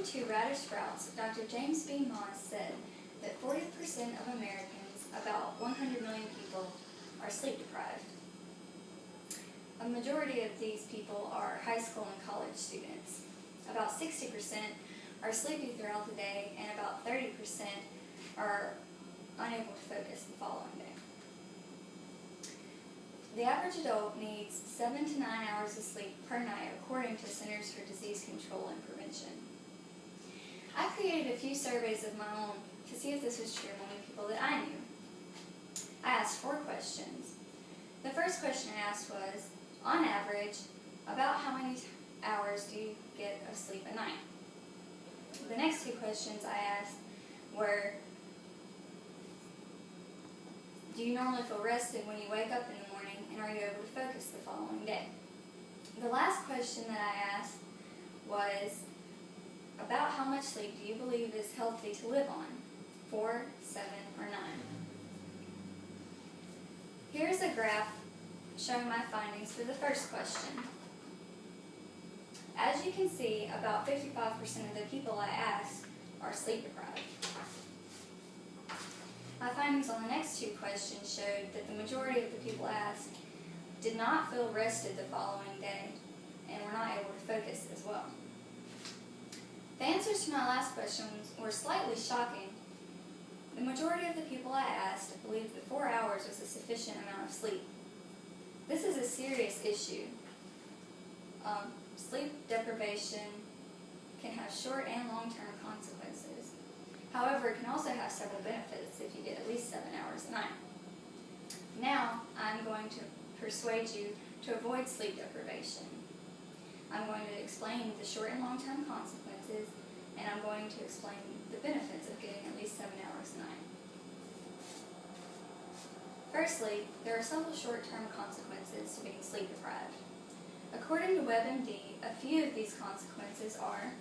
According to Radish Sprouts, Dr. James B. Moss said that 40% of Americans, about 100 million people, are sleep deprived. A majority of these people are high school and college students. About 60% are sleepy throughout the day, and about 30% are unable to focus the following day. The average adult needs 7 to 9 hours of sleep per night, according to Centers for Disease Control and Prevention. I created a few surveys of my own to see if this was true among the people that I knew. I asked 4 questions. The first question I asked was, on average, about how many hours do you get of sleep a night? The next 2 questions I asked were, do you normally feel rested when you wake up in the morning, and are you able to focus the following day? The last question that I asked was, about how much sleep do you believe is healthy to live on? 4, 7, or 9? Here's a graph showing my findings for the first question. As you can see, about 55% of the people I asked are sleep deprived. My findings on the next 2 questions showed that the majority of the people asked did not feel rested the following day and were not able to focus as well. The answers to my last questions were slightly shocking. The majority of the people I asked believed that 4 hours was a sufficient amount of sleep. This is a serious issue. Sleep deprivation can have short and long-term consequences. However, it can also have several benefits if you get at least 7 hours a night. Now, I'm going to persuade you to avoid sleep deprivation. I'm going to explain the short and long-term consequences, and I'm going to explain the benefits of getting at least 7 hours a night. Firstly, there are several short-term consequences to being sleep deprived. According to WebMD, a few of these consequences are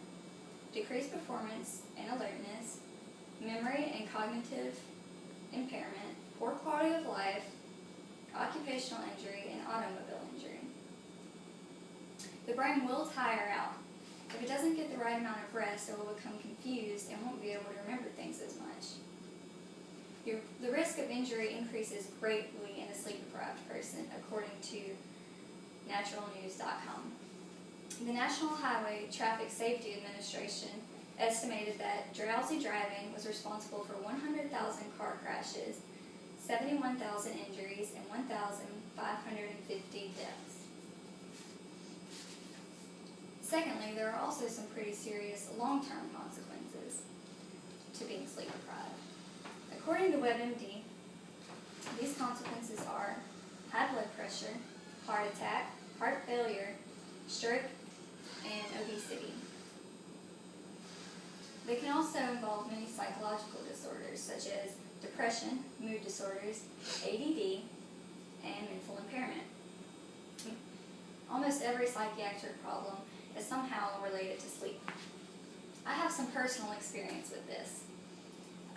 decreased performance and alertness, memory and cognitive impairment, poor quality of life, occupational injury, and automobile injury. The brain will tire out. If it doesn't get the right amount of rest, it will become confused and won't be able to remember things as much. The risk of injury increases greatly in a sleep-deprived person, according to naturalnews.com. The National Highway Traffic Safety Administration estimated that drowsy driving was responsible for 100,000 car crashes, 71,000 injuries, and 1,550 deaths. Secondly, there are also some pretty serious long-term consequences to being sleep deprived. According to WebMD, these consequences are high blood pressure, heart attack, heart failure, stroke, and obesity. They can also involve many psychological disorders such as depression, mood disorders, ADD, and mental impairment. Almost every psychiatric problem is somehow related to sleep. I have some personal experience with this.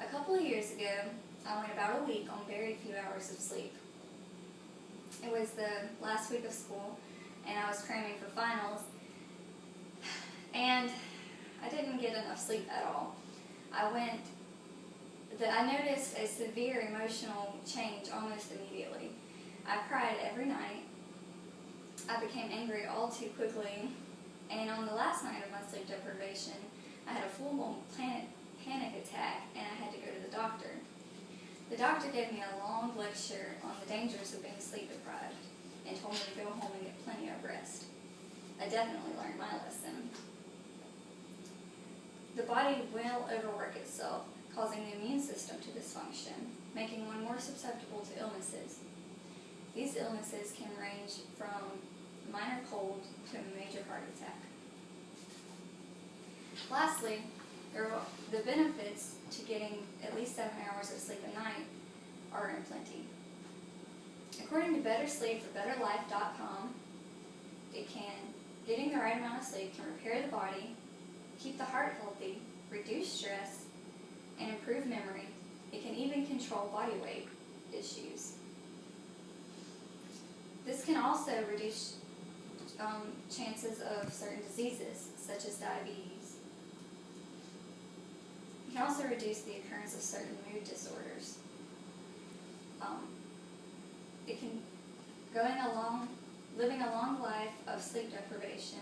A couple of years ago, I went about a week on very few hours of sleep. It was the last week of school, and I was cramming for finals, and I didn't get enough sleep at all. I noticed a severe emotional change almost immediately. I cried every night. I became angry all too quickly, and on the last night of my sleep deprivation, I had a full-blown panic attack, and I had to go to the doctor. The doctor gave me a long lecture on the dangers of being sleep deprived and told me to go home and get plenty of rest. I definitely learned my lesson. The body will overwork itself, causing the immune system to dysfunction, making one more susceptible to illnesses. These illnesses can range from minor cold to a major heart attack. Lastly, the benefits to getting at least 7 hours of sleep a night are in plenty. According to BetterSleep.com, getting the right amount of sleep can repair the body, keep the heart healthy, reduce stress, and improve memory. It can even control body weight issues. This can also reduce chances of certain diseases, such as diabetes. can also reduce the occurrence of certain mood disorders. It can living a long life of sleep deprivation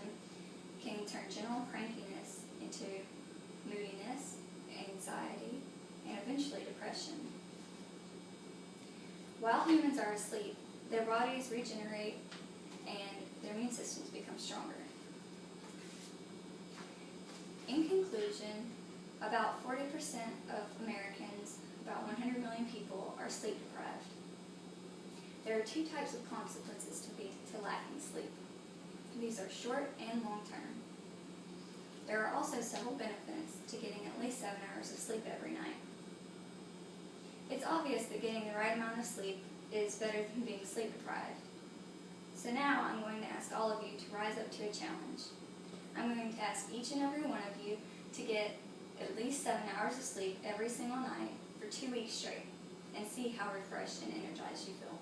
can turn general crankiness into moodiness, anxiety, and eventually depression. While humans are asleep, their bodies regenerate and their immune systems become stronger. In conclusion, about 40% of Americans, about 100 million people, are sleep deprived. There are two types of consequences to lacking sleep. These are short and long term. There are also several benefits to getting at least 7 hours of sleep every night. It's obvious that getting the right amount of sleep is better than being sleep deprived. So now I'm going to ask all of you to rise up to a challenge. I'm going to ask each and every one of you to get at least 7 hours of sleep every single night for 2 weeks straight and see how refreshed and energized you feel.